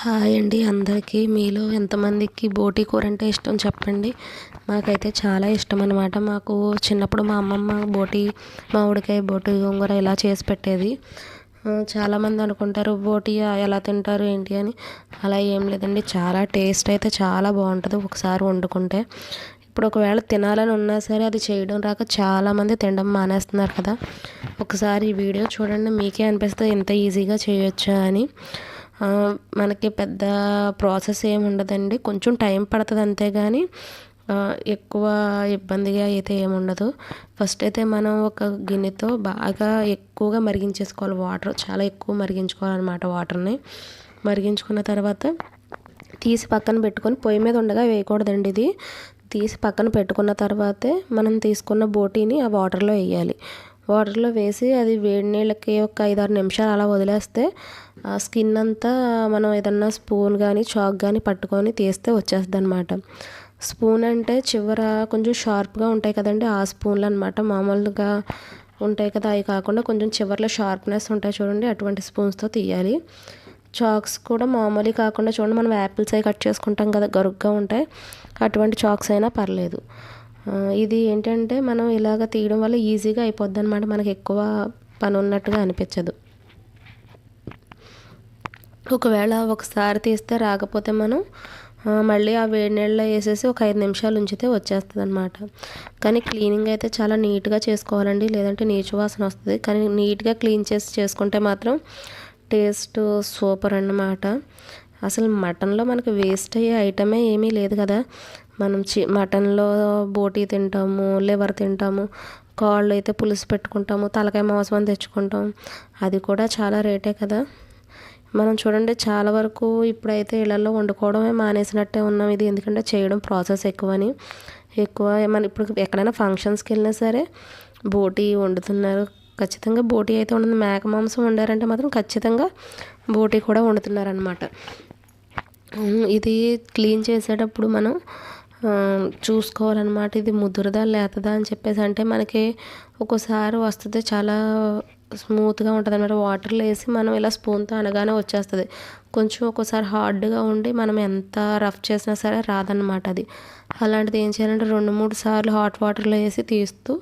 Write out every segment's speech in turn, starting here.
Hi అండి అందరికీ. మీలో ఎంతమందికి బోటి కూర అంటే ఇష్టం చెప్పండి. మాకైతే చాలా ఇష్టం అనమాట. మాకు చిన్నప్పుడు మా అమ్మమ్మ మామిడికాయ బోటి గోంగూర ఇలా చేసి పెట్టేది. చాలామంది అనుకుంటారు బోటి ఎలా తింటారు ఏంటి అని. అలా ఏం లేదండి, చాలా టేస్ట్ అయితే చాలా బాగుంటుంది ఒకసారి వండుకుంటే. ఇప్పుడు ఒకవేళ తినాలని ఉన్నా సరే అది చేయడం రాక చాలామంది తినడం మానేస్తున్నారు కదా. ఒకసారి ఈ వీడియో చూడండి, మీకే అనిపిస్తుంది ఎంత ఈజీగా చేయొచ్చా అని. మనకి పెద్ద ప్రాసెస్ ఏమి ఉండదండి, కొంచెం టైం పడుతుంది అంతేగాని ఎక్కువ ఇబ్బందిగా అయితే ఏముండదు. ఫస్ట్ అయితే మనం ఒక గిన్నెతో బాగా ఎక్కువగా మరిగించేసుకోవాలి. వాటర్ చాలా ఎక్కువ మరిగించుకోవాలన్నమాట. వాటర్ని మరిగించుకున్న తర్వాత తీసి పక్కన పెట్టుకొని, పొయ్యి మీద ఉండగా వేయకూడదండి ఇది. తీసి పక్కన పెట్టుకున్న తర్వాతే మనం తీసుకున్న బోటీని ఆ వాటర్లో వేయాలి. వాటర్లో వేసి అది వేడి నీళ్ళకి ఒక 5-6 నిమిషాలు అలా వదిలేస్తే ఆ స్కిన్ అంతా మనం ఏదన్నా స్పూన్ కానీ చాక్ కానీ పట్టుకొని తీస్తే వచ్చేస్తుంది అనమాట. స్పూన్ అంటే చివర కొంచెం షార్ప్గా ఉంటాయి కదండి, ఆ స్పూన్లు అనమాట. మామూలుగా ఉంటాయి కదా అవి కాకుండా కొంచెం చివర్లో షార్ప్నెస్ ఉంటాయి చూడండి, అటువంటి స్పూన్స్తో తీయాలి. చాక్స్ కూడా మామూలు కాకుండా చూడండి, మనం యాపిల్స్ అవి కట్ చేసుకుంటాం కదా, గరుగ్గా ఉంటాయి, అటువంటి చాక్స్ అయినా పర్లేదు. ఇది ఏంటంటే మనం ఇలాగ తీయడం వల్ల ఈజీగా అయిపోద్ది అనమాట. మనకి ఎక్కువ పని ఉన్నట్టుగా అనిపించదు. ఒకవేళ ఒకసారి తీస్తే రాకపోతే మనం మళ్ళీ ఆ వేడి నీళ్ళలో వేసేసి ఒక 5 నిమిషాలు ఉంచితే వచ్చేస్తుంది అనమాట. కానీ క్లీనింగ్ అయితే చాలా నీట్గా చేసుకోవాలండి, లేదంటే నీచు వాసన వస్తుంది. కానీ నీట్గా క్లీన్ చేసి చేసుకుంటే మాత్రం టేస్ట్ సూపర్ అన్నమాట. అసలు మటన్లో మనకు వేస్ట్ అయ్యే ఐటమే ఏమీ లేదు కదా. మనం మటన్లో బోటీ తింటాము, లివర్ తింటాము, కాళ్ళు అయితే పులుసు పెట్టుకుంటాము, తలకాయ మాంసం అని తెచ్చుకుంటాం, అది కూడా చాలా రేటే కదా. మనం చూడండి చాలా వరకు ఇప్పుడైతే ఇళ్లలో వండుకోవడమే మానేసినట్టే ఉన్నాం. ఇది ఎందుకంటే చేయడం ప్రాసెస్ ఎక్కువ మనం ఇప్పుడు ఎక్కడైనా ఫంక్షన్స్కి వెళ్ళినా సరే బోటీ వండుతున్నారు. ఖచ్చితంగా బోటీ అయితే ఉండదు. మేక మాంసం వండారంటే మాత్రం ఖచ్చితంగా బోటీ కూడా వండుతున్నారనమాట. ఇది క్లీన్ చేసేటప్పుడు మనం చూసుకోవాలన్నమాట, ఇది ముదురుదా లేతదా అని చెప్పేసి. అంటే మనకి ఒక్కోసారి వస్తుంది చాలా స్మూత్గా ఉంటుంది అన్నమాట. వాటర్లో వేసి మనం ఇలా స్పూన్తో అనగానే వచ్చేస్తుంది. కొంచెం ఒక్కోసారి హార్డ్గా ఉండి మనం ఎంత రఫ్ చేసినా సరే రాదన్నమాట అది. అలాంటిది ఏం చేయాలంటే 2-3 సార్లు హాట్ వాటర్లో వేసి తీస్తూ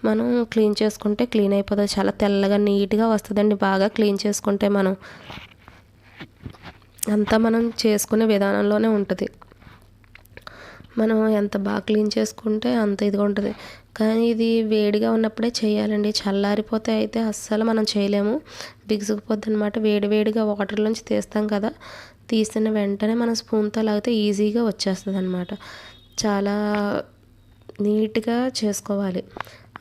మనం క్లీన్ చేసుకుంటే క్లీన్ అయిపోతుంది. చాలా తెల్లగా నీట్గా వస్తుందండి బాగా క్లీన్ చేసుకుంటే. మనం చేసుకునే విధానంలోనే ఉంటుంది. మనం ఎంత బాగా క్లీన్ చేసుకుంటే అంత ఇదిగా ఉంటుంది. కానీ ఇది వేడిగా ఉన్నప్పుడే చేయాలండి, చల్లారిపోతే అయితే అస్సలు మనం చేయలేము, బిగుసుకుపోద్ది అనమాట. వేడిగా వాటర్లోంచి తీస్తాం కదా, తీసిన వెంటనే మనం స్పూన్తో లాగితే ఈజీగా వచ్చేస్తుంది అనమాట. చాలా నీట్గా చేసుకోవాలి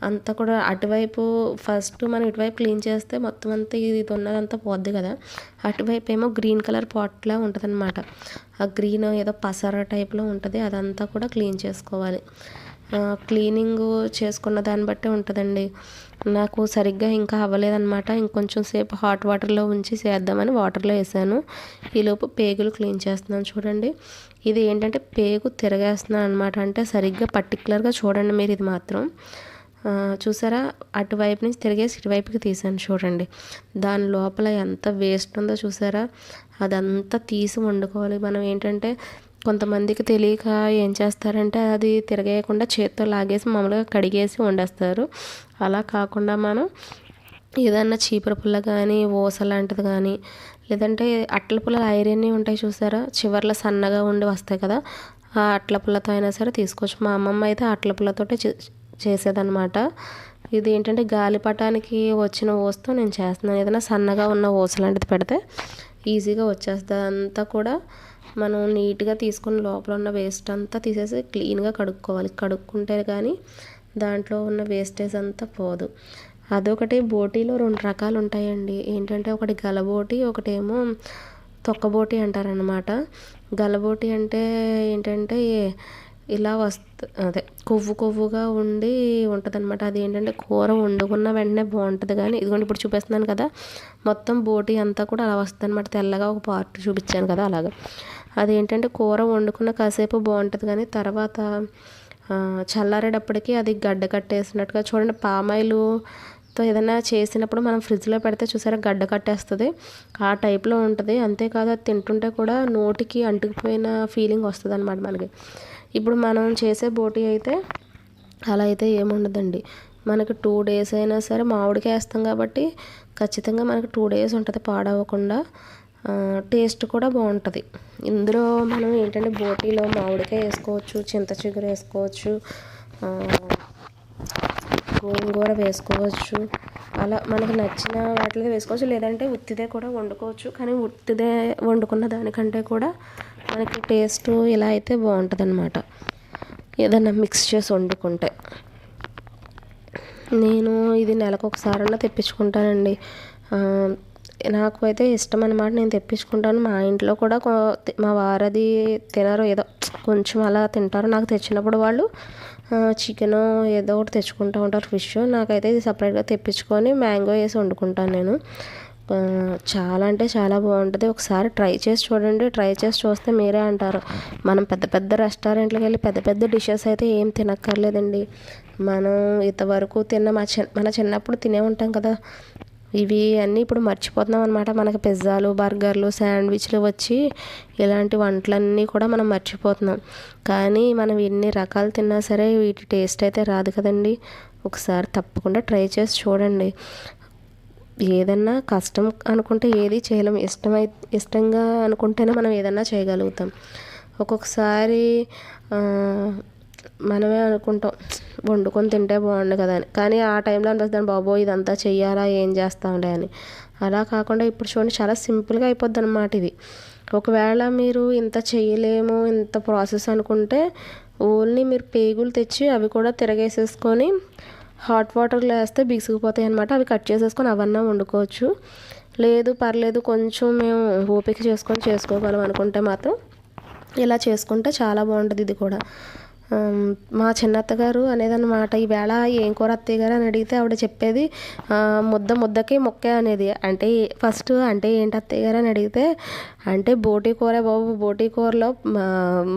అంతా కూడా. అటువైపు ఫస్ట్ మనం ఇటువైపు క్లీన్ చేస్తే మొత్తం అంతా ఇది ఉన్నదంతా పోద్ది కదా. అటువైపు ఏమో గ్రీన్ కలర్ పాట్లా ఉంటుంది అనమాట. ఆ గ్రీన్ ఏదో పసర టైప్లో ఉంటుంది, అదంతా కూడా క్లీన్ చేసుకోవాలి. క్లీనింగ్ చేసుకున్న దాన్ని బట్టి ఉంటుందండి. నాకు సరిగ్గా ఇంకా అవ్వలేదన్నమాట. ఇంకొంచెం సేపు హాట్ వాటర్లో ఉంచి చేద్దామని వాటర్లో వేసాను. ఈలోపు పేగులు క్లీన్ చేస్తున్నాను చూడండి. ఇది ఏంటంటే పేగు తిరగేస్తున్నాను అనమాట. అంటే సరిగ్గా పర్టికులర్గా చూడండి మీరు. ఇది మాత్రం చూసారా, అటువైపు నుంచి తిరిగేసి ఇటువైపుకి తీసాను చూడండి. దాని లోపల ఎంత వేస్ట్ ఉందో చూసారా, అదంతా తీసి వండుకోవాలి. మనం ఏంటంటే కొంతమందికి తెలియక ఏం చేస్తారంటే అది తిరగేయకుండా చేత్తో లాగేసి మామూలుగా కడిగేసి వండేస్తారు. అలా కాకుండా మనం ఏదన్నా చీపుర పుల్ల కానీ, ఊస లాంటిది కానీ, లేదంటే అట్ల పుల్లలు ఐరన్ ఉంటాయి చూసారా, చివర్లో సన్నగా ఉండి వస్తాయి కదా, ఆ అట్ల పుల్లతో అయినా సరే తీసుకోవచ్చు. మా అమ్మమ్మ అయితే అట్ల పుల్లతోటే చేసేదన్నమాట. ఇది ఏంటంటే గాలిపటానికి వచ్చిన ఊసతో నేను చేస్తున్నాను. ఏదైనా సన్నగా ఉన్న ఊస లాంటిది పెడితే ఈజీగా వచ్చేస్తుంది. అంతా కూడా మనం నీట్గా తీసుకుని లోపల ఉన్న వేస్ట్ అంతా తీసేసి క్లీన్గా కడుక్కోవాలి. కడుక్కుంటే కానీ దాంట్లో ఉన్న వేస్టేజ్ అంతా పోదు. అదొకటి. బోటీలో 2 రకాలు ఉంటాయండి. ఏంటంటే ఒకటి గలబోటి, ఒకటేమో తొక్కబోటి అంటారనమాట. గలబోటి అంటే ఏంటంటే ఇలా అదే కొవ్వుగా ఉండి ఉంటుంది అనమాట. అది ఏంటంటే కూర వండుకున్న వెంటనే బాగుంటుంది. కానీ ఇదిగోండి ఇప్పుడు చూపిస్తున్నాను కదా, మొత్తం బోటీ అంతా కూడా అలా వస్తుంది అనమాట. తెల్లగా ఒక పార్ట్ చూపించాను కదా అలాగా. అదేంటంటే కూర వండుకున్న కాసేపు బాగుంటుంది, కానీ తర్వాత చల్లారేటప్పటికి అది గడ్డ కట్టేసినట్టుగా చూడండి. పామాయిల్ చేత్తో ఏదైనా చేసినప్పుడు మనం ఫ్రిడ్జ్లో పెడితే చూసారా గడ్డ కట్టేస్తుంది, ఆ టైప్లో ఉంటుంది. అంతేకాదు అది తింటుంటే కూడా నోటికి అంటుకుపోయిన ఫీలింగ్ వస్తుంది అనమాట మనకి. ఇప్పుడు మనం చేసే బోటీ అయితే అలా అయితే ఏముండదండి. మనకి 2 డేస్ అయినా సరే మామిడికాయ వేస్తాం కాబట్టి ఖచ్చితంగా మనకి 2 డేస్ ఉంటుంది పాడవకుండా. టేస్ట్ కూడా బాగుంటుంది. ఇందులో మనం ఏంటంటే బోటీలో మామిడికాయ వేసుకోవచ్చు, చింత చిగురు వేసుకోవచ్చు, గోంగూర వేసుకోవచ్చు. అలా మనకు నచ్చిన వాటిలో వేసుకోవచ్చు, లేదంటే ఉత్తిదే కూడా వండుకోవచ్చు. కానీ ఉత్తిదే వండుకున్న దానికంటే కూడా మనకి టేస్ట్ ఇలా అయితే బాగుంటుంది అన్నమాట, ఏదన్నా మిక్స్ చేసి వండుకుంటే. నేను ఇది నెలకు ఒకసారన్నా తెప్పించుకుంటానండి. నాకు అయితే ఇష్టం అనమాట, నేను తెప్పించుకుంటాను. మా ఇంట్లో కూడా మా వారది తినరు, ఏదో కొంచెం అలా తింటారు. నాకు తెచ్చినప్పుడు వాళ్ళు చికెన్ ఏదో ఒకటి తెచ్చుకుంటూ ఉంటారు, ఫిష్. నాకైతే ఇది సపరేట్గా తెప్పించుకొని మ్యాంగో వేసి వండుకుంటాను నేను. చాలా అంటే చాలా బాగుంటుంది. ఒకసారి ట్రై చేసి చూడండి. ట్రై చేసి చూస్తే మీరే అంటారు, మనం పెద్ద పెద్ద రెస్టారెంట్లకు వెళ్ళి పెద్ద పెద్ద డిషెస్ అయితే ఏం తినక్కర్లేదండి. మనం ఇంతవరకు తిన్న మన చిన్నప్పుడు తినే ఉంటాం కదా, ఇవి అన్నీ ఇప్పుడు మర్చిపోతున్నాం అనమాట. మనకి పిజ్జాలు, బర్గర్లు, శాండ్విచ్లు వచ్చి ఇలాంటి వంటలన్నీ కూడా మనం మర్చిపోతున్నాం. కానీ మనం ఎన్ని రకాలు తిన్నా సరే వీటి టేస్ట్ అయితే రాదు కదండి. ఒకసారి తప్పకుండా ట్రై చేసి చూడండి. ఏదన్నా కష్టం అనుకుంటే ఏది చేయలేం, ఇష్టంగా అనుకుంటేనే మనం ఏదన్నా చేయగలుగుతాం. ఒక్కొక్కసారి మనమే అనుకుంటాం వండుకొని తింటే బాగుండు కదా అని, కానీ ఆ టైంలో అనిపిస్తుంది బాబోయ్ ఇదంతా చెయ్యాలా, ఏం చేస్తాంలే అని. అలా కాకుండా ఇప్పుడు చూడండి చాలా సింపుల్గా అయిపోద్ది అనమాట ఇది. ఒకవేళ మీరు ఇంత చేయలేము, ఇంత ప్రాసెస్ అనుకుంటే ఓన్లీ మీరు పేగులు తెచ్చి అవి కూడా తిరగేసేసుకొని హాట్ వాటర్లో వేస్తే బిగుసుకుపోతాయి అనమాట. అవి కట్ చేసేసుకొని అవన్నా వండుకోవచ్చు. లేదు పర్లేదు కొంచెం మేము ఓపిక చేసుకొని చేసుకోగలం అనుకుంటే మాత్రం ఇలా చేసుకుంటే చాలా బాగుంటుంది ఇది కూడా. మా చిన్నత్తగారు అనేదన్నమాట, ఈవేళ ఏం కూర అత్తయ్య గారు అని అడిగితే ఆవిడ చెప్పేది ముద్దకి ముక్కే అనేది. అంటే ఫస్ట్ అంటే ఏంటి అత్తయ్య గారు అని అడిగితే, అంటే బోటీ కూర బాబు, బోటీ కూరలో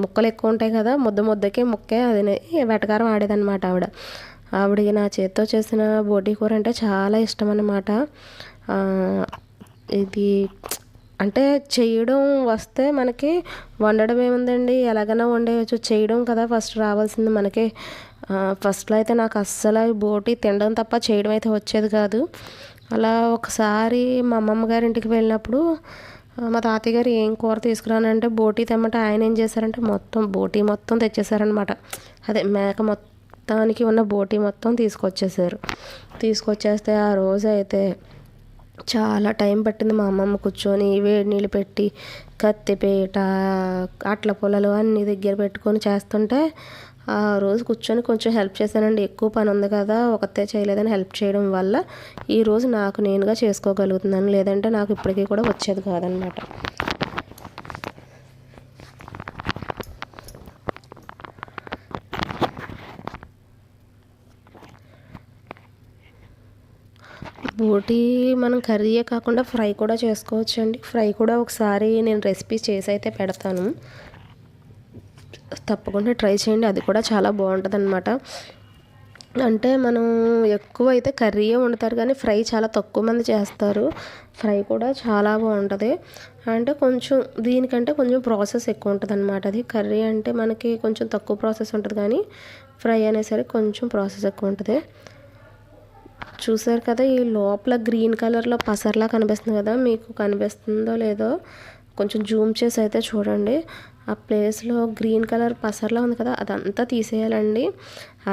ముక్కలు ఎక్కువ ఉంటాయి కదా, ముద్దకి ముక్కే అది వెటకారం ఆడేదన్నమాట ఆవిడ. ఆవిడకి నా చేత్తో చేసిన బోటీ కూర అంటే చాలా ఇష్టం అన్నమాట. ఇది అంటే చేయడం వస్తే మనకి వండడం ఏముందండి, ఎలాగైనా వండేయచ్చు. చేయడం కదా ఫస్ట్ రావాల్సింది మనకి. ఫస్ట్లో అయితే నాకు అస్సలు బోటీ తినడం తప్ప చేయడం అయితే వచ్చేది కాదు. అలా ఒకసారి మా అమ్మమ్మ గారి ఇంటికి వెళ్ళినప్పుడు మా తాతయ్య గారు ఏం కూర తీసుకురానంటే బోటీ తెమ్మంటే ఆయన ఏం చేశారంటే మొత్తం బోటీ మొత్తం తెచ్చేసారనమాట. అదే మేక మొత్తానికి ఉన్న బోటీ మొత్తం తీసుకొచ్చేస్తే ఆ రోజు అయితే చాలా టైం పట్టింది. మా అమ్మమ్మ కూర్చొని వేడి నీళ్ళు పెట్టి కత్తిపీట, అట్ల పొలలు అన్నీ దగ్గర పెట్టుకొని చేస్తుంటే ఆ రోజు కూర్చొని కొంచెం హెల్ప్ చేశానండి. ఎక్కువ పని ఉంది కదా, ఒకతే చేయలేదని హెల్ప్ చేయడం వల్ల ఈరోజు నాకు నేనుగా చేసుకోగలుగుతున్నాను, లేదంటే నాకు ఇప్పటికీ కూడా వచ్చేది కాదనమాట. బోటీ మనం కర్రీయే కాకుండా ఫ్రై కూడా చేసుకోవచ్చు అండి. ఫ్రై కూడా ఒకసారి నేను రెసిపీ చేసి అయితే పెడతాను, తప్పకుండా ట్రై చేయండి. అది కూడా చాలా బాగుంటుంది అనమాట. అంటే మనం ఎక్కువ అయితే కర్రీయే వండుతారు కానీ ఫ్రై చాలా తక్కువ మంది చేస్తారు. ఫ్రై కూడా చాలా బాగుంటుంది. అంటే కొంచెం దీనికంటే కొంచెం ప్రాసెస్ ఎక్కువ ఉంటుంది అనమాట. అది కర్రీ అంటే మనకి కొంచెం తక్కువ ప్రాసెస్ ఉంటుంది, కానీ ఫ్రై అనేసరికి కొంచెం ప్రాసెస్ ఎక్కువ ఉంటుంది. చూసారు కదా, ఈ లోపల గ్రీన్ కలర్లో పసర్లా కనిపిస్తుంది కదా, మీకు కనిపిస్తుందో లేదో కొంచెం జూమ్ చేసి అయితే చూడండి. ఆ ప్లేస్లో గ్రీన్ కలర్ పసర్లా ఉంది కదా, అదంతా తీసేయాలండి.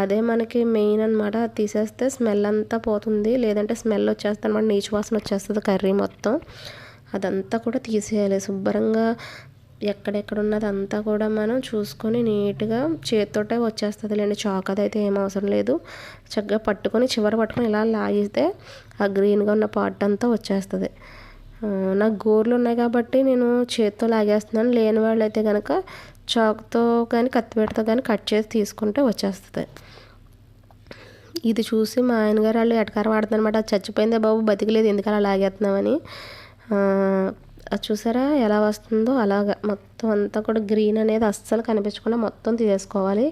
అదే మనకి మెయిన్ అనమాట. అది తీసేస్తే స్మెల్ అంతా పోతుంది, లేదంటే స్మెల్ వచ్చేస్తుంది అనమాట, నీచు వాసన వచ్చేస్తుంది కర్రీ మొత్తం. అదంతా కూడా తీసేయాలి శుభ్రంగా. ఎక్కడెక్కడ ఉన్నదంతా కూడా మనం చూసుకొని నీట్గా చేతితోటే వచ్చేస్తుంది లేండి, చాక్ అదైతే ఏం అవసరం లేదు. చక్కగా పట్టుకొని ఇలా లాగితే ఆ గ్రీన్గా ఉన్న పార్ట్ అంతా వచ్చేస్తుంది. నాకు గోర్లు ఉన్నాయి కాబట్టి నేను చేత్తో లాగేస్తున్నాను. లేని వాళ్ళు అయితే కనుక చాక్తో కానీ కత్తిపీటతో కానీ కట్ చేసి తీసుకుంటే వచ్చేస్తుంది. ఇది చూసి మా ఆయనగారు వాళ్ళు ఎటకారం ఆడుతుందన్నమాట, అది చచ్చిపోయిందే బాబు, బతికలేదు, ఎందుకు అలా లాగేస్తున్నామని. అది చూసారా ఎలా వస్తుందో, అలాగా మొత్తం అంతా కూడా గ్రీన్ అనేది అస్సలు కనిపించకుండా మొత్తం తీసేసుకోవాలి.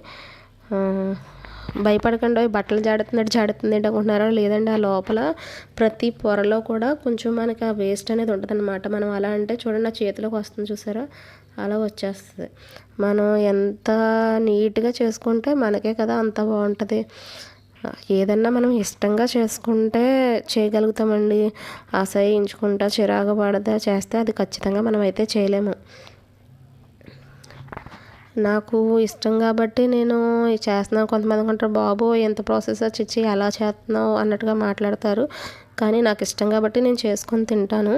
భయపడకండి బట్టలు జాడుతుంది అనుకుంటున్నారా? లేదండి, ఆ లోపల ప్రతి పొరలో కూడా కొంచెం మనకి ఆ వేస్ట్ అనేది ఉంటుందన్నమాట. మనం అలా అంటే చూడండి, ఆ చేతిలోకి వస్తుంది చూసారా, అలా వచ్చేస్తుంది. మనం ఎంత నీట్గా చేసుకుంటే మనకే కదా అంత బాగుంటుంది. ఏదన్నా మనం ఇష్టంగా చేసుకుంటే చేయగలుగుతామండి. అసహ్యించుకుంటా చిరాకు పడదా చేస్తే అది ఖచ్చితంగా మనం అయితే చేయలేము. నాకు ఇష్టం కాబట్టి నేను చేస్తున్నాను. కొంతమంది అనుకుంటారు, బాబు ఎంత ప్రాసెస్ చిచ్చి ఎలా చేస్తున్నావు అన్నట్టుగా మాట్లాడతారు. కానీ నాకు ఇష్టం కాబట్టి నేను చేసుకొని తింటాను.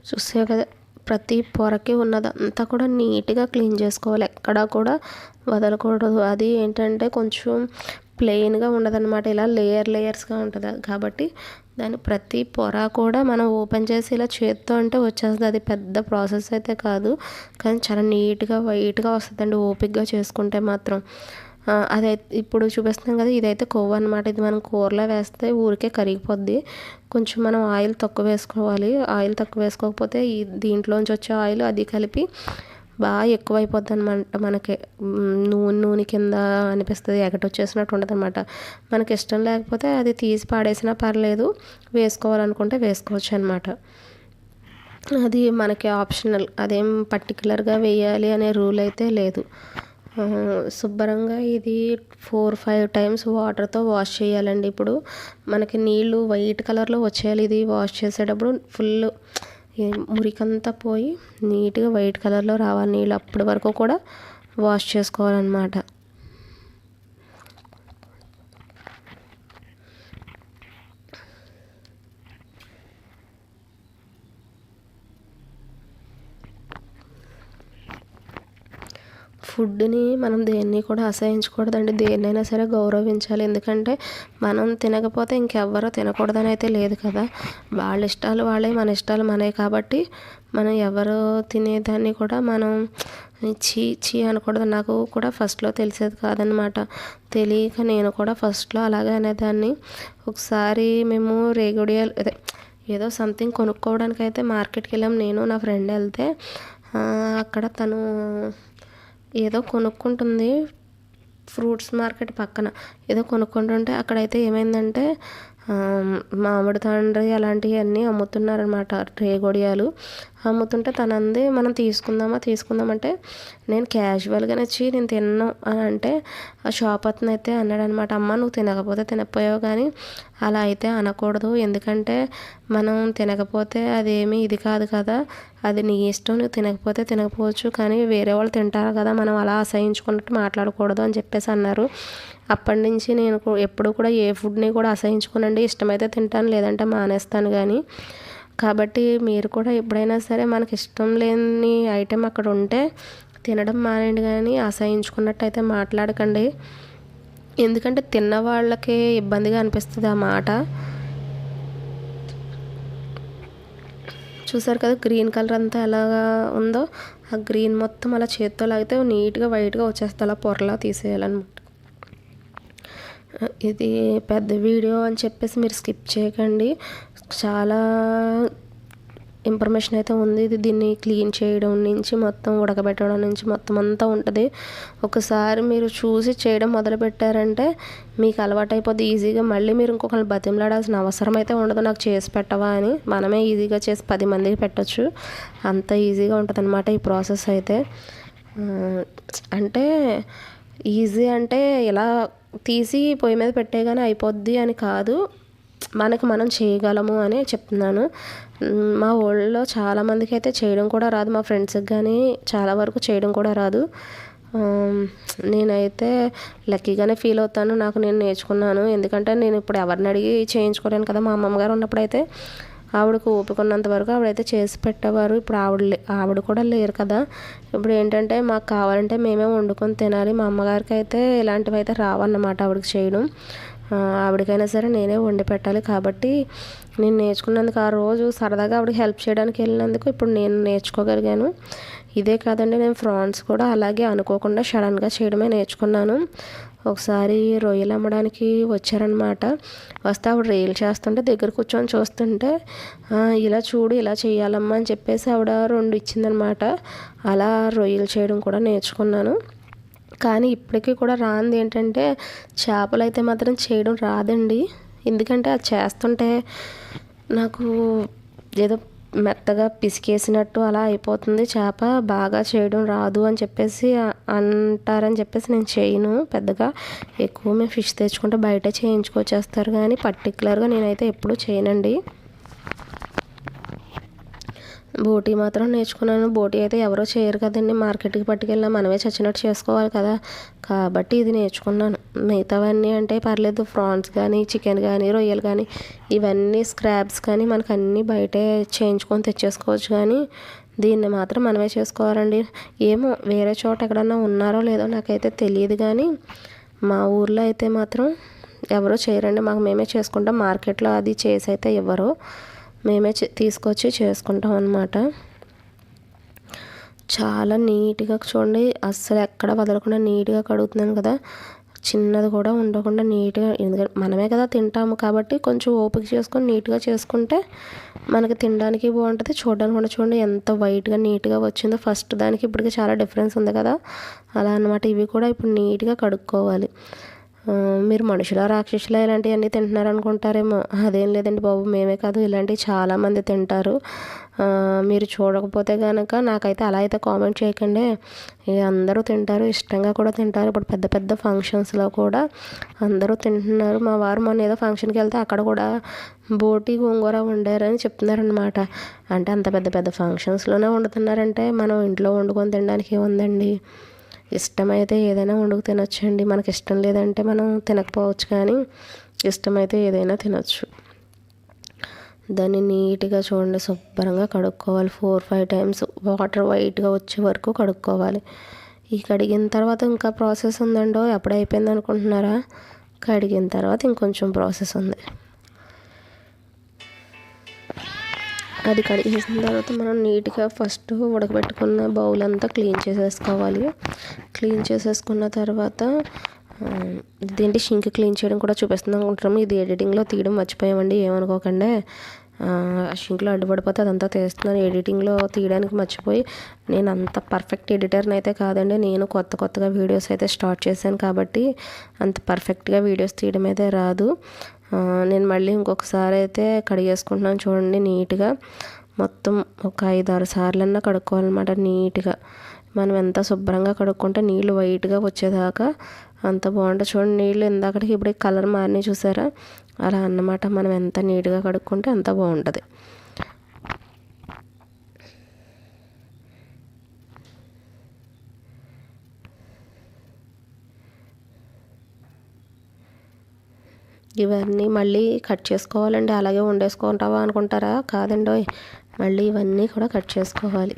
చూసే కదా, ప్రతి పొరకి ఉన్నదంతా కూడా నీట్గా క్లీన్ చేసుకోవాలి, ఎక్కడా కూడా వదలకూడదు. అది ఏంటంటే కొంచెం ప్లెయిన్గా ఉండదన్నమాట, ఇలా లేయర్స్గా ఉంటుంది. కాబట్టి దాని ప్రతి పొర కూడా మనం ఓపెన్ చేసి ఇలా చేత్తో అంటే వచ్చేస్తుంది. అది పెద్ద ప్రాసెస్ అయితే కాదు, కానీ చాలా నీట్గా వైట్గా వస్తుందండి ఓపిక్గా చేసుకుంటే మాత్రం. అదైతే ఇప్పుడు చూపిస్తున్నాం కదా, ఇదైతే కొవ్వు అనమాట. ఇది మనం కూరలో వేస్తే ఊరికే కరిగిపోద్ది. కొంచెం మనం ఆయిల్ తక్కువ వేసుకోవాలి. ఆయిల్ తక్కువ వేసుకోకపోతే దీంట్లోంచి వచ్చే ఆయిల్ అది కలిపి బాగా ఎక్కువైపోద్ది అనమాట. మనకి నూనె కింద అనిపిస్తుంది, ఎగటొచ్చేసినట్టు ఉంటుంది అనమాట. మనకి ఇష్టం లేకపోతే అది తీసి పాడేసినా పర్లేదు, వేసుకోవాలనుకుంటే వేసుకోవచ్చు అనమాట. అది మనకి ఆప్షనల్, అదేం పర్టికులర్గా వేయాలి అనే రూల్ అయితే లేదు. శుభ్రంగా ఇది 4-5 టైమ్స్ వాటర్తో వాష్ చేయాలండి. ఇప్పుడు మనకి నీళ్ళు వైట్ కలర్లో వచ్చేయాలి. ఇది వాష్ చేసేటప్పుడు ఫుల్ మురికంతా పోయి నీట్గా వైట్ కలర్లో రావాలి నీళ్ళు. అప్పటి వరకు కూడా వాష్ చేసుకోవాలన్నమాట. ఫుడ్ని మనం దేన్ని కూడా అసహించకూడదండి. దేన్నైనా సరే గౌరవించాలి. ఎందుకంటే మనం తినకపోతే ఇంకెవ్వరూ తినకూడదని అయితే లేదు కదా. వాళ్ళ ఇష్టాలు వాళ్ళే, మన ఇష్టాలు మనవి. కాబట్టి మనం ఎవరు తినేదాన్ని కూడా మనం చీ అనకూడదు. నాకు కూడా ఫస్ట్లో తెలిసేది కాదనమాట. తెలియక నేను కూడా ఫస్ట్లో అలాగే అనేదాన్ని. ఒకసారి మేము రేగుడియాలు ఏదో సంథింగ్ కొనుక్కోవడానికి అయితే మార్కెట్కి వెళ్ళాం. నేను నా ఫ్రెండ్ వెళ్తే అక్కడ తను ఏదో కొనుక్కుంటుంది, ఫ్రూట్స్ మార్కెట్ పక్కన ఏదో కొనుక్కుంటుంటే అక్కడైతే ఏమైందంటే మామిడి తండ్రి అలాంటివన్నీ అమ్ముతున్నారనమాట. రేగొడియాలు అమ్ముతుంటే తనంది, మనం తీసుకుందామంటే నేను క్యాజువల్గానే నేను తిన్నాను అని అంటే ఆ షాప్ అతను అయితే అన్నాడనమాట, అమ్మ నువ్వు తినకపోతే తినకపోయావు, కానీ అలా అయితే అనకూడదు. ఎందుకంటే మనం తినకపోతే అదేమీ ఇది కాదు కదా, అది నీ ఇష్టం, నువ్వు తినకపోతే తినకపోవచ్చు, కానీ వేరే వాళ్ళు తింటారు కదా, మనం అలా అసహించుకున్నట్టు మాట్లాడకూడదు అని చెప్పేసి అన్నారు. అప్పటి నుంచి నేను ఎప్పుడు కూడా ఏ ఫుడ్ని కూడా అసహించుకోనండి. ఇష్టమైతే తింటాను, లేదంటే మానేస్తాను. కానీ కాబట్టి మీరు కూడా ఎప్పుడైనా సరే మనకి ఇష్టం లేని ఐటెం అక్కడ ఉంటే తినడం మానేయండి, కానీ అసహించుకున్నట్టు అయితే మాట్లాడకండి. ఎందుకంటే తిన్న వాళ్ళకే ఇబ్బందిగా అనిపిస్తుంది ఆ మాట. చూసారు కదా గ్రీన్ కలర్ అంతా ఎలాగా ఉందో, ఆ గ్రీన్ మొత్తం అలా చేత్తో లాగితే నీట్గా వైట్గా వచ్చేస్తుంది. అలా పొరలా తీసేయాలన్నమాట. ఇది పెద్ద వీడియో అని చెప్పేసి మీరు స్కిప్ చేయకండి, చాలా ఇన్ఫర్మేషన్ అయితే ఉంది. ఇది దీన్ని క్లీన్ చేయడం నుంచి మొత్తం ఉడకబెట్టడం నుంచి మొత్తం అంతా ఉంటుంది. ఒకసారి మీరు చూసి చేయడం మొదలుపెట్టారంటే మీకు అలవాటు అయిపోద్ది ఈజీగా. మళ్ళీ మీరు ఇంకొకరిని బతిమలాడాల్సిన అవసరం అయితే ఉండదు, నాకు చేసి పెట్టవా అని. మనమే ఈజీగా చేసి 10 మందికి పెట్టచ్చు, అంత ఈజీగా ఉంటుంది అనమాట ఈ ప్రాసెస్ అయితే. అంటే ఈజీ అంటే ఇలా తీసి పొయ్యి మీద పెట్టేగానే అయిపోద్ది అని కాదు, మనకు మనం చేయగలము అని చెప్తున్నాను. మా ఊళ్ళో చాలామందికి అయితే చేయడం కూడా రాదు, మా ఫ్రెండ్స్కి కానీ చాలా వరకు చేయడం కూడా రాదు. నేనైతే లక్కీగానే ఫీల్ అవుతాను, నాకు నేను నేర్చుకున్నాను. ఎందుకంటే నేను ఇప్పుడు ఎవరిని అడిగి చేయించుకోలేను కదా. మా అమ్మమ్మ గారు ఉన్నప్పుడైతే ఆవిడకు ఓపికన్నంత వరకు ఆవిడైతే చేసి పెట్టేవారు. ఇప్పుడు ఆవిడ కూడా లేరు కదా. ఇప్పుడు ఏంటంటే మాకు కావాలంటే మేమే వండుకొని తినాలి. మా అమ్మగారికి అయితే ఇలాంటివి అయితే రావన్నమాట ఆవిడకి చేయడం. ఆవిడకైనా సరే నేనే వండి పెట్టాలి. కాబట్టి నేను నేర్చుకున్నందుకు ఆ రోజు సరదాగా ఆవిడకి హెల్ప్ చేయడానికి వెళ్ళినందుకు ఇప్పుడు నేను నేర్చుకోగలిగాను. ఇదే కాదండి, నేను ఫ్రాన్స్ కూడా అలాగే అనుకోకుండా సడన్గా చేయడమే నేర్చుకున్నాను. ఒకసారి రొయ్యలు అమ్మడానికి వచ్చారనమాట. వస్తే ఆవిడ రొయ్యలు చేస్తుంటే దగ్గర కూర్చొని చూస్తుంటే ఇలా చూడు ఇలా చేయాలమ్మా అని చెప్పేసి ఆవిడ 2 ఇచ్చిందనమాట. అలా రొయ్యలు చేయడం కూడా నేర్చుకున్నాను. కానీ ఇప్పటికీ కూడా రానిది ఏంటంటే చేపలు అయితే మాత్రం చేయడం రాదండి. ఎందుకంటే అది చేస్తుంటే నాకు ఏదో మెత్తగా పిసికేసినట్టు అలా అయిపోతుంది. చేప బాగా చేయడం రాదు అని చెప్పేసి అంటారని చెప్పేసి నేను చేయను పెద్దగా. ఎక్కువ మేము ఫిష్ తెచ్చుకుంటే బయట చేయించుకొచ్చేస్తారు, కానీ పర్టికులర్గా నేనైతే ఎప్పుడూ చేయనండి. బోటీ మాత్రం నేర్చుకున్నాను. బోటీ అయితే ఎవరో చేయరు కదండి, మార్కెట్కి పట్టుకెళ్ళినా మనమే చచ్చినట్టు చేసుకోవాలి కదా. కాబట్టి ఇది నేర్చుకున్నాను. మిగతావన్నీ అంటే పర్లేదు, ప్రాన్స్ కానీ చికెన్ కానీ రొయ్యలు కానీ ఇవన్నీ స్క్రాబ్స్ కానీ మనకు అన్నీ బయటే చేయించుకొని తెచ్చేసుకోవచ్చు, కానీ దీన్ని మాత్రం మనమే చేసుకోవాలండి. ఏమో వేరే చోట ఎక్కడన్నా ఉన్నారో లేదో నాకైతే తెలియదు, కానీ మా ఊర్లో అయితే మాత్రం ఎవరో చేయరండి. మేమే చేసుకుంటాం. మార్కెట్లో అది చేసి అయితే ఇవ్వరు, మేమే తీసుకొచ్చి చేసుకుంటాం అన్నమాట. చాలా నీట్గా చూడండి, అస్సలు ఎక్కడ వదలకుండా నీట్గా కడుగుతున్నాను కదా. చిన్నది కూడా ఉండకుండా నీట్గా, ఎందుకంటే మనమే కదా తింటాము కాబట్టి కొంచెం ఓపిక చేసుకొని నీట్గా చేసుకుంటే మనకి తినడానికి బాగుంటుంది, చూడడానికి కూడా. చూడండి ఎంత వైట్గా నీట్గా వచ్చిందో, ఫస్ట్ దానికి ఇప్పటికి చాలా డిఫరెన్స్ ఉంది కదా. అలా అన్నమాట. ఇవి కూడా ఇప్పుడు నీట్గా కడుక్కోవాలి. మీరు మనుషులా రాక్షసులా ఇలాంటివన్నీ తింటున్నారు అనుకుంటారేమో. అదేం లేదండి బాబు, మేమే కాదు ఇలాంటివి చాలామంది తింటారు. మీరు చూడకపోతే కనుక నాకైతే అలా అయితే కామెంట్ చేయకండి. అందరూ తింటారు, ఇష్టంగా కూడా తింటారు. ఇప్పుడు పెద్ద పెద్ద ఫంక్షన్స్లో కూడా అందరూ తింటున్నారు. మా వారు మొన్న ఏదో ఫంక్షన్కి వెళ్తే అక్కడ కూడా బోటి గోంగూర వండారని చెప్తున్నారనమాట. అంటే అంత పెద్ద పెద్ద ఫంక్షన్స్లోనే వండుతున్నారంటే మనం ఇంట్లో వండుకొని తినడానికి ఏముందండి. ఇష్టమైతే ఏదైనా వండుకు తినొచ్చండి. మనకి ఇష్టం లేదంటే మనం తినకపోవచ్చు, కానీ ఇష్టమైతే ఏదైనా తినొచ్చు. దాన్ని నీట్గా చూడండి శుభ్రంగా కడుక్కోవాలి. 4-5 టైమ్స్ వాటర్ వైట్గా వచ్చే వరకు కడుక్కోవాలి. ఈ కడిగిన తర్వాత ఇంకా ప్రాసెస్ ఉందండో, ఎప్పుడు అయిపోయింది అనుకుంటున్నారా? కడిగిన తర్వాత ఇంకొంచెం ప్రాసెస్ ఉంది. అది కడిగేసిన తర్వాత మనం నీట్గా ఫస్ట్ ఉడకబెట్టుకున్న బౌల్ అంతా క్లీన్ చేసేసుకోవాలి. క్లీన్ చేసేసుకున్న తర్వాత ఇదేంటి షింక్ క్లీన్ చేయడం కూడా చూపిస్తుంది అనుకుంటున్నాము. ఇది ఎడిటింగ్లో తీయడం మర్చిపోయామండి, ఏమనుకోకండి. షింక్లో అడ్డుపడిపోతే అదంతా తీస్తున్నాను. ఎడిటింగ్లో తీయడానికి మర్చిపోయి, నేను అంత పర్ఫెక్ట్ ఎడిటర్ని అయితే కాదండి. నేను కొత్తగా వీడియోస్ అయితే స్టార్ట్ చేశాను కాబట్టి అంత పర్ఫెక్ట్గా వీడియోస్ తీయడం అయితే రాదు. నేను మళ్ళీ ఇంకొకసారి అయితే కడిగేసుకుంటున్నాను. చూడండి నీట్గా మొత్తం ఒక 5-6 సార్లన్నా కడుక్కోవాలన్నమాట నీట్గా. మనం ఎంత శుభ్రంగా కడుక్కుంటే నీళ్ళు వైట్గా వచ్చేదాకా అంత బాగుంటుంది. చూడండి నీళ్ళు ఇందాకటికి ఇప్పుడు కలర్ మారినాయి చూసారా, అలా అన్నమాట. మనం ఎంత నీట్గా కడుక్కుంటే అంత బాగుంటుంది. ఇవన్నీ మళ్ళీ కట్ చేసుకోవాలండి. అలాగే వండేసుకుంటావా అనుకుంటారా? కాదండి, మళ్ళీ ఇవన్నీ కూడా కట్ చేసుకోవాలి.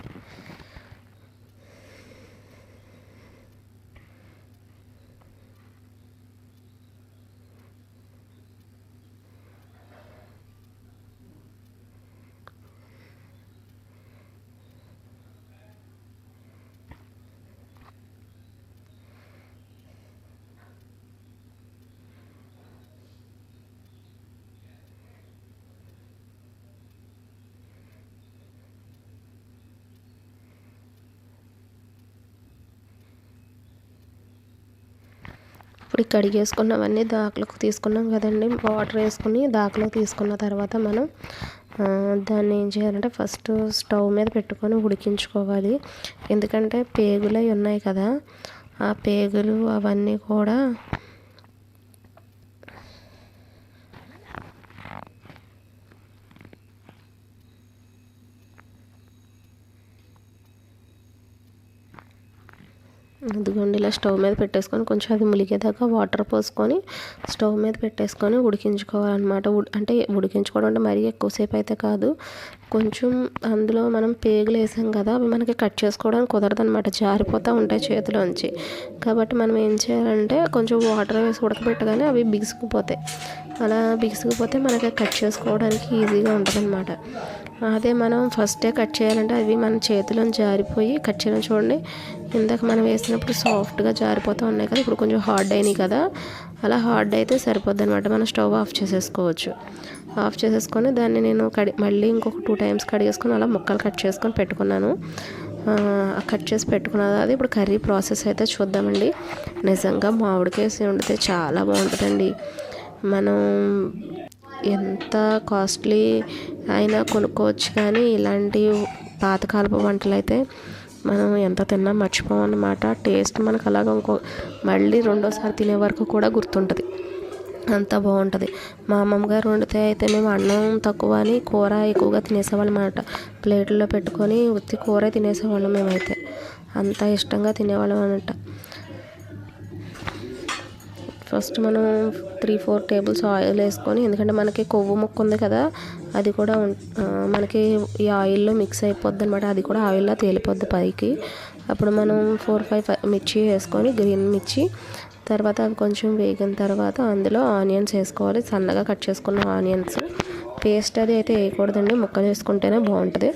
ఇప్పుడు కడిగేసుకున్నవన్నీ దాకలోకి తీసుకున్నాం కదండి. వాటర్ వేసుకుని దాకలోకి తీసుకున్న తర్వాత మనం దాన్ని ఏం చేయాలంటే ఫస్ట్ స్టవ్ మీద పెట్టుకొని ఉడికించుకోవాలి. ఎందుకంటే పేగులు అవి ఉన్నాయి కదా, ఆ పేగులు అవన్నీ కూడా అదిగోండి ఇలా స్టవ్ మీద పెట్టేసుకొని కొంచెం అది ములిగేదాకా వాటర్ పోసుకొని స్టవ్ మీద పెట్టేసుకొని ఉడికించుకోవాలన్నమాట. అంటే ఉడికించుకోవడం అంటే మరీ ఎక్కువసేపు అయితే కాదు, కొంచెం అందులో మనం పేగులు వేసాం కదా, అవి మనకి కట్ చేసుకోవడానికి కుదరదనమాట, జారిపోతూ ఉంటాయి చేతిలోంచి. కాబట్టి మనం ఏం చేయాలంటే కొంచెం వాటర్ వేసి ఉడకబెట్టగానే అవి బిగుసుకుపోతాయి. అలా బిగుసుకుపోతే మనకి కట్ చేసుకోవడానికి ఈజీగా ఉంటుందన్నమాట. అదే మనం ఫస్టే కట్ చేయాలంటే అవి మన చేతిలో జారిపోయి కట్ చేయడం చూడండి, ఇందాక మనం వేసినప్పుడు సాఫ్ట్గా జారిపోతూ ఉన్నాయి కదా, ఇప్పుడు కొంచెం హార్డ్ అయినాయి కదా, అలా హార్డ్ అయితే సరిపోద్ది అనమాట. మనం స్టవ్ ఆఫ్ చేసేసుకోవచ్చు. ఆఫ్ చేసేసుకొని దాన్ని నేను మళ్ళీ ఇంకొక 2 టైమ్స్ కడిగేసుకొని అలా ముక్కలు కట్ చేసుకొని పెట్టుకున్నాను. కట్ చేసి పెట్టుకున్నది. అది ఇప్పుడు కర్రీ ప్రాసెస్ అయితే చూద్దామండి. నిజంగా మామిడికాయ వేసి వండితే చాలా బాగుంటుందండి. మనం ఎంత కాస్ట్లీ అయినా కొనుక్కోవచ్చు, కానీ ఇలాంటి పాతకాలపు వంటలు అయితే మనం ఎంత తిన్నా మర్చిపోమన్నమాట. టేస్ట్ మనకు అలాగ మళ్ళీ రెండోసారి తినే వరకు కూడా గుర్తుంటుంది, అంత బాగుంటుంది. మా అమ్మమ్మ గారు వండితే అయితే మేము అన్నం తక్కువ అని కూర ఎక్కువగా తినేసేవాళ్ళం అన్నమాట. ప్లేట్లో పెట్టుకొని ఉత్తి కూర తినేసేవాళ్ళం మేమైతే, అంత ఇష్టంగా తినేవాళ్ళం అన్నమాట. ఫస్ట్ మనం 3-4 టేబుల్స్ ఆయిల్ వేసుకొని, ఎందుకంటే మనకి కొవ్వు ముక్క ఉంది కదా, అది కూడా మనకి ఈ ఆయిల్లో మిక్స్ అయిపోద్ది అనమాట. అది కూడా ఆయిల్లో తేలిపోద్ది పైకి. అప్పుడు మనం 4-5 మిర్చి వేసుకొని, గ్రీన్ మిర్చి, తర్వాత అవి కొంచెం వేగిన తర్వాత అందులో ఆనియన్స్ వేసుకోవాలి. సన్నగా కట్ చేసుకున్న ఆనియన్స్. పేస్ట్ అది అయితే వేయకూడదండి, ముక్కలు వేసుకుంటేనే బాగుంటుంది.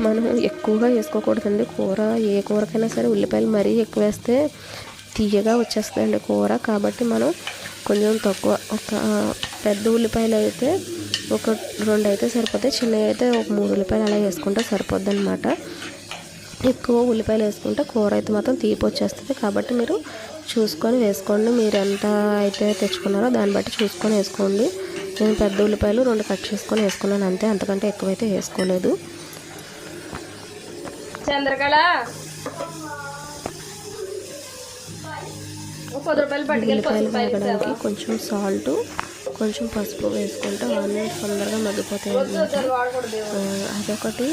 మనం ఎక్కువగా వేసుకోకూడదండి కూర, ఏ కూరకైనా సరే ఉల్లిపాయలు మరీ ఎక్కువ వేస్తే తీయగా వచ్చేస్తుందండి కూర. కాబట్టి మనం కొంచెం తక్కువ, ఒక పెద్ద ఉల్లిపాయలు అయితే ఒక 2 అయితే సరిపోతాయి, చిన్నవి అయితే ఒక 3 ఉల్లిపాయలు అలా వేసుకుంటే సరిపోద్ది అనమాట. ఎక్కువ ఉల్లిపాయలు వేసుకుంటే కూర అయితే మాత్రం తీపి వచ్చేస్తుంది. కాబట్టి మీరు చూసుకొని వేసుకోండి, మీరు ఎంత అయితే తెచ్చుకున్నారో దాన్ని బట్టి చూసుకొని వేసుకోండి. నేను పెద్ద ఉల్లిపాయలు 2 కట్ చేసుకొని వేసుకున్నాను అంతే, అంతకంటే ఎక్కువైతే వేసుకోలేదు. చంద్రకళ ఉల్లిపాయలు వేగడానికి కొంచెం సాల్ట్, కొంచెం పసుపు వేసుకుంటే ఆనియన్స్ తొందరగా మగ్గిపోతాయి అన్నమాట. అదొకటి.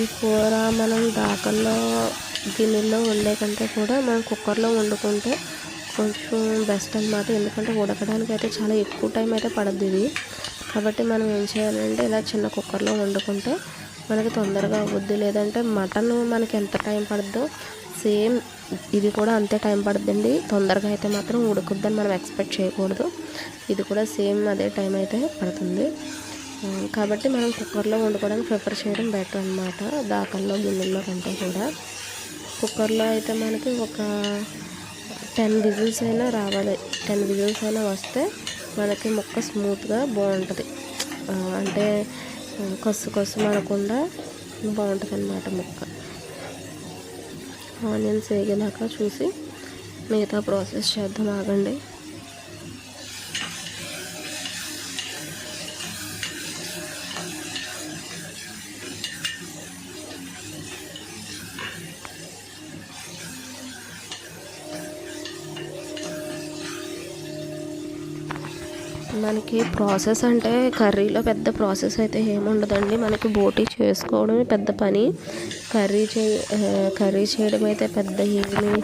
ఈ కూర మనం దాకల్లో గిన్నెల్లో వండే కంటే కూడా మనం కుక్కర్లో వండుకుంటే కొంచెం బెస్ట్ అన్నమాట. ఎందుకంటే ఉడకడానికి అయితే చాలా ఎక్కువ టైం అయితే పడుద్ది ఇది. కాబట్టి మనం ఏం చేయాలంటే ఇలా చిన్న కుక్కర్లో వండుకుంటే మనకి తొందరగా అవ్వద్ది. లేదంటే మటన్ మనకి ఎంత టైం పడుద్దో సేమ్ ఇది కూడా అంతే టైం పడుతుందండి. తొందరగా అయితే మాత్రం ఉడుకుద్దని మనం ఎక్స్పెక్ట్ చేయకూడదు. ఇది కూడా సేమ్ అదే టైం అయితే పడుతుంది. కాబట్టి మనం కుక్కర్లో వండుకోవడానికి ప్రిఫర్ చేయడం బెటర్ అన్నమాట, దాకల్లో గిన్నెల్లో కంటే కూడా. కుక్కర్లో అయితే మనకి ఒక 10 విజిల్స్ అయినా రావాలి. 10 విజిల్స్ అయినా వస్తే మనకి ముక్క స్మూత్గా బాగుంటుంది. అంటే కొస్సు మనకుండా బాగుంటుంది అన్నమాట ముక్క. ఆనియన్స్ వేగినాక చూసి మిగతా ప్రాసెస్ చేద్దాం, ఆగండి. మనకి ప్రాసెస్ అంటే కర్రీలో పెద్ద ప్రాసెస్ అయితే ఏముండదండి. మనకి బోటీ చేసుకోవడమే పెద్ద పని. కర్రీ చేయడం అయితే పెద్ద ఏమి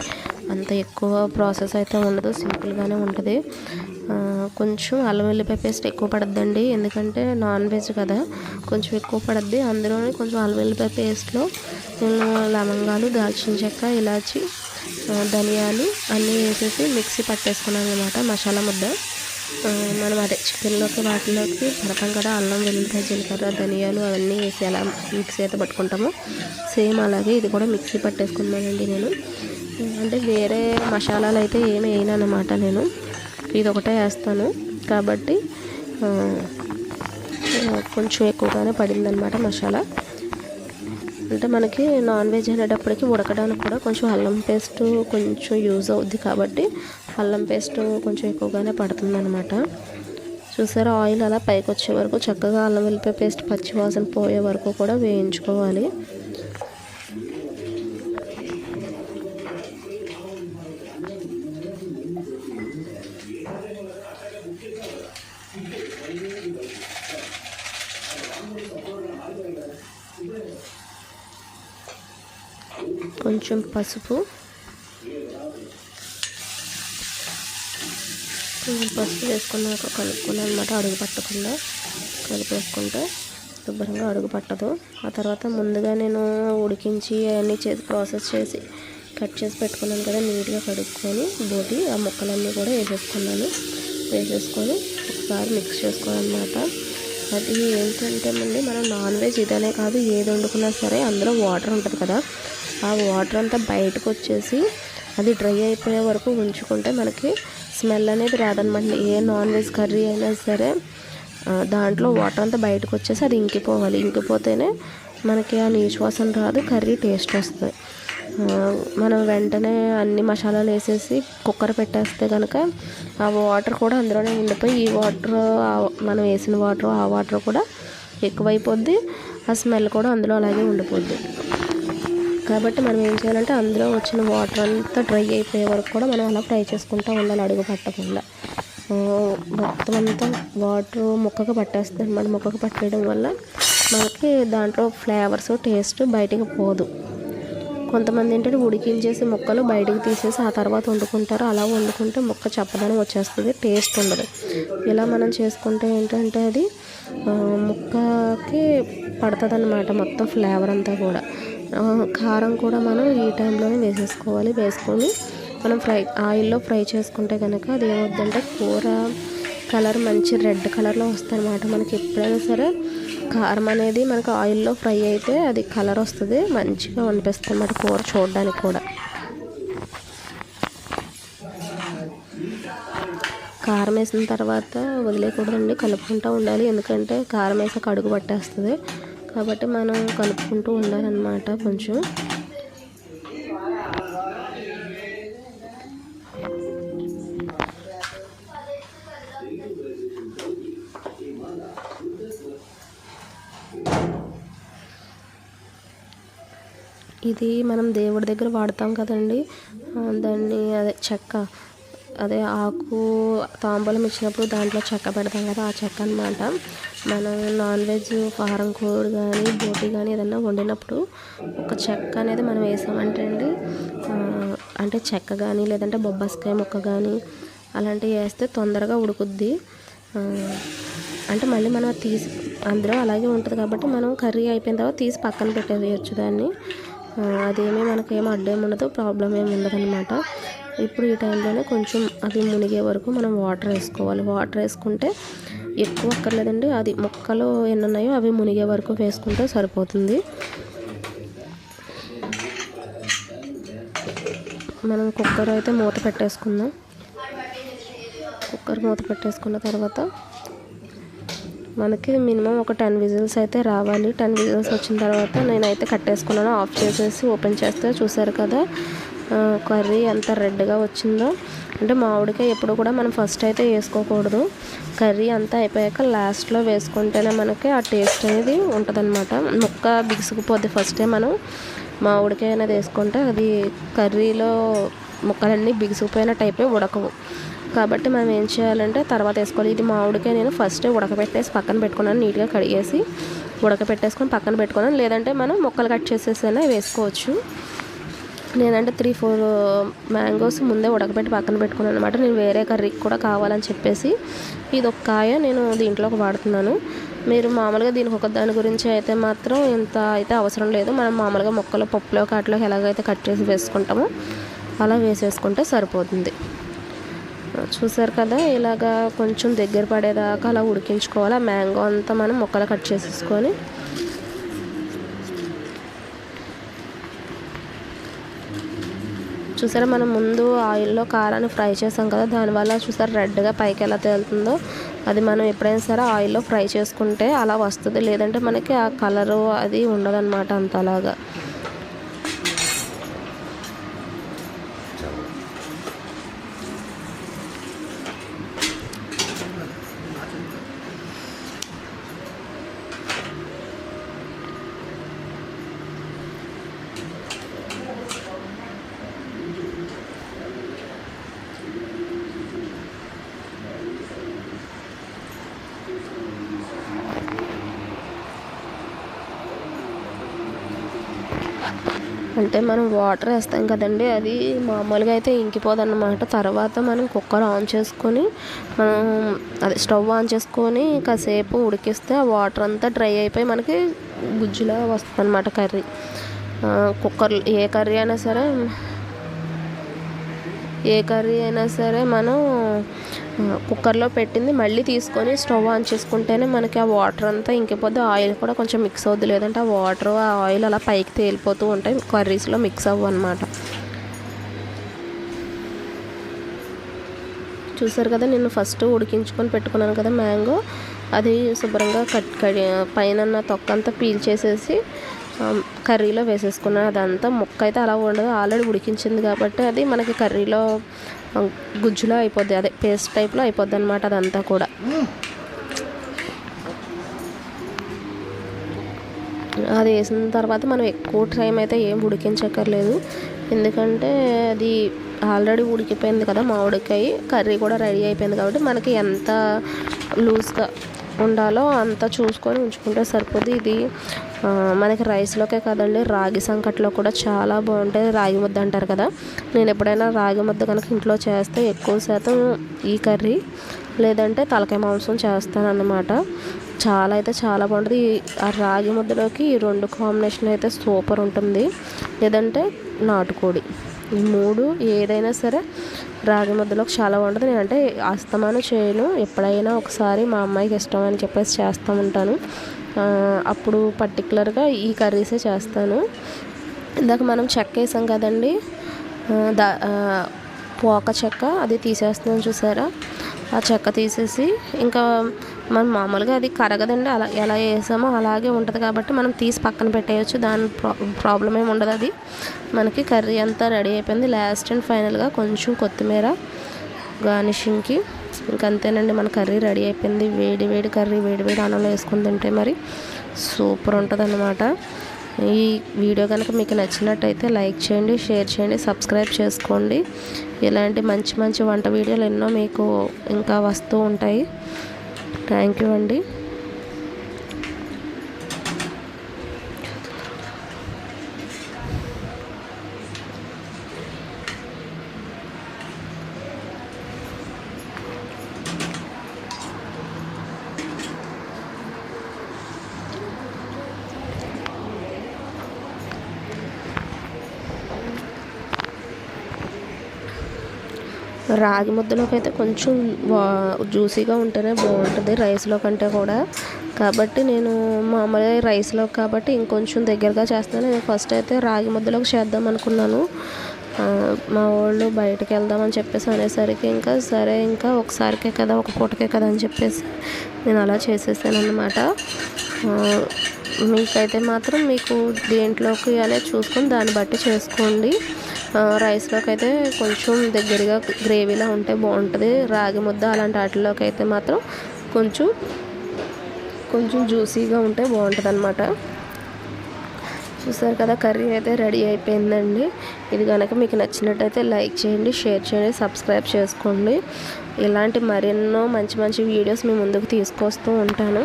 అంత ఎక్కువ ప్రాసెస్ అయితే ఉండదు, సింపుల్గానే ఉంటుంది. కొంచెం అల్లం వెల్లిపాయ పేస్ట్ ఎక్కువ పడుద్దండి, ఎందుకంటే నాన్ వెజ్ కదా, కొంచెం ఎక్కువ పడుద్ది. అందులోనే కొంచెం అల్లం వెల్లిపాయ పేస్ట్లో నేను లవంగాలు, దాల్చిన చెక్క, ఇలాచి, ధనియాలు అన్నీ వేసేసి మిక్సీ పట్టేసుకున్నాను అనమాట, మసాలా ముద్ద. మనం అదే చికెన్లోకి వాటిలోకి పడతాం కదా, అల్లం వెల్లుల్లిపాయ జీలకర్ర ధనియాలు అవన్నీ వేసి అలా మిక్సీ అయితే పట్టుకుంటాము, సేమ్ అలాగే ఇది కూడా మిక్సీ పట్టేసుకున్నానండి నేను. అంటే వేరే మసాలాలు అయితే ఏమి వేయను అన్నమాట, నేను ఇది ఒకటే వేస్తాను. కాబట్టి కొంచెం ఎక్కువగానే పడిందనమాట మసాలా. అంటే మనకి నాన్ వెజ్ అనేటప్పటికి ఉడకడానికి కూడా కొంచెం అల్లం పేస్ట్ కొంచెం యూజ్ అవుద్ది, కాబట్టి అల్లం పేస్ట్ కొంచెం ఎక్కువగానే పడుతుంది అనమాట. చూసారా, ఆయిల్ అలా పైకి వచ్చే వరకు చక్కగా అల్లం వెల్లిపాయ పేస్ట్ పచ్చి వాసన పోయే వరకు కూడా వేయించుకోవాలి. కొంచెం పసుపు వేసుకున్నాక కలుపుకున్నాను అనమాట, అడుగు పట్టకుండా కలిపేసుకుంటే శుభ్రంగా అడుగు పట్టదు. ఆ తర్వాత ముందుగా నేను ఉడికించి అవన్నీ చేసి ప్రాసెస్ చేసి కట్ చేసి పెట్టుకున్నాను కదా, నీట్గా కడుక్కొని బోటి ఆ ముక్కలన్నీ కూడా వేసేసుకొని ఒకసారి మిక్స్ చేసుకోవాలన్నమాట. అది ఏంటంటే మళ్ళీ మనం నాన్ వెజ్ ఇదనే కాదు, ఏది వండుకున్నా సరే అందులో వాటర్ ఉంటుంది కదా, ఆ వాటర్ అంతా బయటకు వచ్చేసి అది డ్రై అయిపోయే వరకు ఉంచుకుంటే మనకి స్మెల్ అనేది రాదనమాట. ఏ నాన్ వెజ్ కర్రీ అయినా సరే దాంట్లో వాటర్ అంతా బయటకు వచ్చేసి అది ఇంకిపోవాలి. ఇంకిపోతేనే మనకి ఆ నీచు వాసన రాదు, కర్రీ టేస్ట్ వస్తుంది. మనం వెంటనే అన్ని మసాలాలు వేసేసి కుక్కర్ పెట్టేస్తే కనుక ఆ వాటర్ కూడా అందులోనే ఉండిపోయి ఈ వాటర్ మనం వేసిన వాటర్ ఆ వాటర్ కూడా ఎక్కువైపోద్ది, ఆ స్మెల్ కూడా అందులో అలాగే ఉండిపోద్ది. కాబట్టి మనం ఏం చేయాలంటే అందులో వచ్చిన వాటర్ అంతా డ్రై అయిపోయే వరకు కూడా మనం అలా ఫ్రై చేసుకుంటూ ఉండాలి, అడుగు పట్టకుండా. మొత్తం అంతా వాటర్ ముక్కకు పట్టేస్తుంది అన్నమాట. ముక్కకు పట్టేయడం వల్ల మనకి దాంట్లో ఫ్లేవర్స్ టేస్ట్ బయటికి పోదు. కొంతమంది ఏంటంటే ఉడికించేసి ముక్కలు బయటికి తీసేసి ఆ తర్వాత వండుకుంటారు. అలా వండుకుంటే ముక్క చప్పదనం వచ్చేస్తుంది, టేస్ట్ ఉండదు. ఇలా మనం చేసుకుంటే ఏంటంటే అది ముక్కకి పడుతుంది అన్నమాట మొత్తం ఫ్లేవర్ అంతా కూడా. కారం కూడా మనం ఈ టైంలోనే వేసేసుకోవాలి. వేసుకొని మనం ఆయిల్లో ఫ్రై చేసుకుంటే కనుక అది ఏమవుతుందంటే కూర కలర్ మంచి రెడ్ కలర్లో వస్తుంది అన్నమాట. మనకి ఎప్పుడైనా సరే కారం అనేది మనకు ఆయిల్లో ఫ్రై అయితే అది కలర్ వస్తుంది, మంచిగా అనిపిస్తుంది అన్నమాట కూర చూడడానికి కూడా. కారం వేసిన తర్వాత వదిలేయకూడదండి, కలుపుకుంటూ ఉండాలి. ఎందుకంటే కారం వేసాక అడుగు పట్టేస్తుంది, కాబట్టి మనం కలుపుకుంటూ ఉండాలన్నమాట కొంచెం. ఇది మనం దేవుడి దగ్గర వాడతాం కదండి, దాన్ని అదే ఆకు తాంబూలం ఇచ్చినప్పుడు దాంట్లో చెక్క పెడతాం కదా, ఆ చెక్క అన్నమాట. మనం నాన్ వెజ్ ఫారం కోడి కానీ బోటి కానీ ఏదన్నా వండినప్పుడు ఒక చెక్క అనేది మనం వేసామంటే అండి, అంటే చెక్క కానీ లేదంటే బొబ్బస్కాయ ముక్క కానీ అలాంటివి వేస్తే తొందరగా ఉడుకుద్ది. అంటే మళ్ళీ మనం తీసి అందులో అలాగే ఉంటుంది కాబట్టి మనం కర్రీ అయిపోయిన తర్వాత తీసి పక్కన పెట్టేయచ్చు దాన్ని. అదేమీ మనకేమో అడ్డేమి ఉండదు, ప్రాబ్లం ఏమి ఉండదు అనమాట. ఇప్పుడు ఈ టైంలోనే కొంచెం అది మునిగే వరకు మనం వాటర్ వేసుకోవాలి. వాటర్ వేసుకుంటే ఎక్కువ అక్కర్లేదండి, అది ముక్కలు ఎన్ని ఉన్నాయో అవి మునిగే వరకు వేసుకుంటే సరిపోతుంది. మనం కుక్కర్ అయితే మూత పెట్టేసుకుందాం. కుక్కర్ మూత పెట్టేసుకున్న తర్వాత మనకి మినిమం ఒక 10 విజిల్స్ అయితే రావాలి. 10 విజిల్స్ వచ్చిన తర్వాత నేనైతే కట్టేసుకున్నాను. ఆఫ్ చేసేసి ఓపెన్ చేస్తే చూసారు కదా కర్రీ ఎంత రెడ్గా వచ్చిందో. అంటే మామిడికాయ ఎప్పుడు కూడా మనం ఫస్ట్ అయితే వేసుకోకూడదు, కర్రీ అంతా అయిపోయాక లాస్ట్లో వేసుకుంటేనే మనకి ఆ టేస్ట్ అనేది ఉంటుందన్నమాట. ముక్క బిగుసుకుపోద్ది ఫస్టే మనం మామిడికాయ అనేది వేసుకుంటే అది కర్రీలో ముక్కలన్నీ బిగుసుకుపోయినట్టు అయిపోయి ఉడకవు. కాబట్టి మనం ఏం చేయాలంటే తర్వాత వేసుకోవాలి. ఇది మామిడికాయ నేను ఫస్ట్ ఉడకబెట్టేసి పక్కన పెట్టుకున్నాను, నీట్గా కడిగేసి ఉడకబెట్టేసుకొని పక్కన పెట్టుకున్నాను. లేదంటే మనం ముక్కలు కట్ చేసేసైనా వేసుకోవచ్చు. నేనంటే 3-4 మ్యాంగోస్ ముందే ఉడకబెట్టి పక్కన పెట్టుకున్నాను అనమాట. నేను వేరే కర్రీకి కూడా కావాలని చెప్పేసి ఇది ఒక కాయ నేను దీంట్లోకి వాడుతున్నాను. మీరు మామూలుగా దీనికి ఒక దాని గురించి అయితే మాత్రం ఇంత అయితే అవసరం లేదు. మనం మామూలుగా ముక్కలు పప్పులో కాటిలోకి ఎలాగైతే కట్ చేసి వేసుకుంటామో అలా వేసేసుకుంటే సరిపోతుంది. చూసారు కదా, ఇలాగా కొంచెం దగ్గర పడేదాకా అలా ఉడికించుకోవాలి. ఆ మ్యాంగో అంతా మనం ముక్కలు కట్ చేసేసుకొని చూసారా మనం ముందు ఆయిల్లో కారాన్ని ఫ్రై చేసాం కదా, దానివల్ల చూసారా రెడ్గా పైకి ఎలా తేలుతుందో. అది మనం ఎప్పుడైనా సరే ఆయిల్లో ఫ్రై చేసుకుంటే అలా వస్తుంది, లేదంటే మనకి ఆ కలరు అది ఉండదన్నమాట అంతలాగా. అంటే మనం వాటర్ వేస్తాం కదండి, అది మామూలుగా అయితే ఇంకిపోదన్నమాట. తర్వాత మనం కుక్కర్ ఆన్ చేసుకొని మనం అదే స్టవ్ ఆన్ చేసుకొని కాసేపు ఉడికిస్తే ఆ వాటర్ అంతా డ్రై అయిపోయి మనకి గుజ్జులా వస్తుంది అన్నమాట కర్రీ. కుక్కర్ ఏ కర్రీ అయినా సరే మనం కుక్కర్లో పెట్టింది మళ్ళీ తీసుకొని స్టవ్ ఆన్ చేసుకుంటేనే మనకి ఆ వాటర్ అంతా ఇంకిపోద్ది. ఆయిల్ కూడా కొంచెం మిక్స్ అవుద్ది, లేదంటే ఆ వాటర్ ఆ ఆయిల్ అలా పైకి తేలిపోతూ ఉంటాయి, కర్రీస్లో మిక్స్ అవ్వు అనమాట. చూసారు కదా, నేను ఫస్ట్ ఉడికించుకొని పెట్టుకున్నాను కదా మ్యాంగో, అది శుభ్రంగా పైన తొక్కంతా పీల్ చేసేసి కర్రీలో వేసేసుకున్నాను. అదంతా ముక్క అయితే అలా ఉండదు, ఆల్రెడీ ఉడికించింది కాబట్టి అది మనకి కర్రీలో గుజ్జులో అయిపోద్ది, అదే పేస్ట్ టైప్లో అయిపోద్ది అనమాట అదంతా కూడా. అది వేసిన తర్వాత మనం ఎక్కువ టైం అయితే ఏం ఉడికించక్కర్లేదు, ఎందుకంటే అది ఆల్రెడీ ఉడికిపోయింది కదా మామిడికాయ, కర్రీ కూడా రెడీ అయిపోయింది కాబట్టి మనకి ఎంత లూజ్గా ఉండాలో అంత చూసుకొని ఉంచుకుంటే సరిపోద్ది. ఇది మనకి రైస్లోకే కదండి, రాగి సంకట్లో కూడా చాలా బాగుంటుంది. రాగి ముద్ద అంటారు కదా, నేను ఎప్పుడైనా రాగి ముద్ద కనుక ఇంట్లో చేస్తే ఎక్కువ శాతం ఈ కర్రీ లేదంటే తలకాయ మాంసం చేస్తాను అన్నమాట. చాలా అయితే చాలా బాగుంటుంది. ఆ రాగి ముద్దలోకి ఈ రెండు కాంబినేషన్ అయితే సూపర్ ఉంటుంది, లేదంటే నాటుకోడి, ఈ మూడు ఏదైనా సరే రాగి ముద్దలోకి చాలా బాగుంటుంది. నేనంటే అస్తమానం చేయను, ఎప్పుడైనా ఒకసారి మా అమ్మాయికి ఇష్టం అని చెప్పేసి చేస్తూ ఉంటాను. అప్పుడు పర్టికులర్గా ఈ కర్రీసే చేస్తాను. ఇందాక మనం చెక్క వేసాం కదండి, పోక చెక్క అది తీసేస్తున్నాను చూసారా, ఆ చెక్క తీసేసి ఇంకా మనం మామూలుగా అది కరగదండి, అలా ఎలా వేసామో అలాగే ఉంటుంది కాబట్టి మనం తీసి పక్కన పెట్టేయచ్చు, దాని ప్రాబ్లం ఏమి ఉండదు. అది మనకి కర్రీ అంతా రెడీ అయిపోయింది. లాస్ట్ అండ్ ఫైనల్గా కొంచెం కొత్తిమీర గార్నిషింగ్కి, ఇంకంతేనండి, మన కర్రీ రెడీ అయిపోయింది. వేడి వేడి కర్రీ వేడి వేడి అన్నంలో వేసుకుని తింటే మరి సూపర్ ఉంటుంది అన్నమాట. ఈ వీడియో కనుక మీకు నచ్చినట్టయితే లైక్ చేయండి, షేర్ చేయండి, సబ్స్క్రైబ్ చేసుకోండి. ఇలాంటి మంచి మంచి వంట వీడియోలు ఎన్నో మీకు ఇంకా వస్తూ ఉంటాయి. థ్యాంక్ యూ అండి. రాగి ముద్దలోకి అయితే కొంచెం జ్యూసీగా ఉంటేనే బాగుంటుంది రైస్లో కంటే కూడా, కాబట్టి నేను మామూలుగా రైస్లో కాబట్టి ఇంకొంచెం దగ్గరగా చేస్తాను. నేను ఫస్ట్ అయితే రాగి ముద్దలోకి చేద్దాం అనుకున్నాను, మా వాళ్ళు బయటకు వెళ్దామని చెప్పేసి అనేసరికి ఇంకా సరే, ఇంకా ఒకసారికే కదా ఒక పూటకే కదా అని చెప్పేసి నేను అలా చేసేసాను అన్నమాట. మీకైతే మాత్రం మీకు దేంట్లోకి అనేది చూసుకొని దాన్ని బట్టి చేసుకోండి. రైస్లోకి అయితే కొంచెం దగ్గరగా గ్రేవీలా ఉంటే బాగుంటుంది. రాగి ముద్ద అలాంటి వాటిలోకి అయితే మాత్రం కొంచెం జ్యూసీగా ఉంటే బాగుంటుంది అన్నమాట. చూసారు కదా, కర్రీ అయితే రెడీ అయిపోయిందండి. ఇది కనుక మీకు నచ్చినట్టయితే లైక్ చేయండి, షేర్ చేయండి, సబ్స్క్రైబ్ చేసుకోండి. ఇలాంటి మరెన్నో మంచి మంచి వీడియోస్ మీ ముందుకు తీసుకొస్తూ ఉంటాను.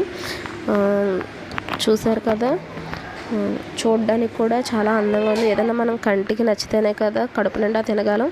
చూసారు కదా, చూడడానికి కూడా చాలా అందంగా ఉంది. ఏదైనా మనం కంటికి నచ్చితేనే కదా కడుపు నిండా తినగలం.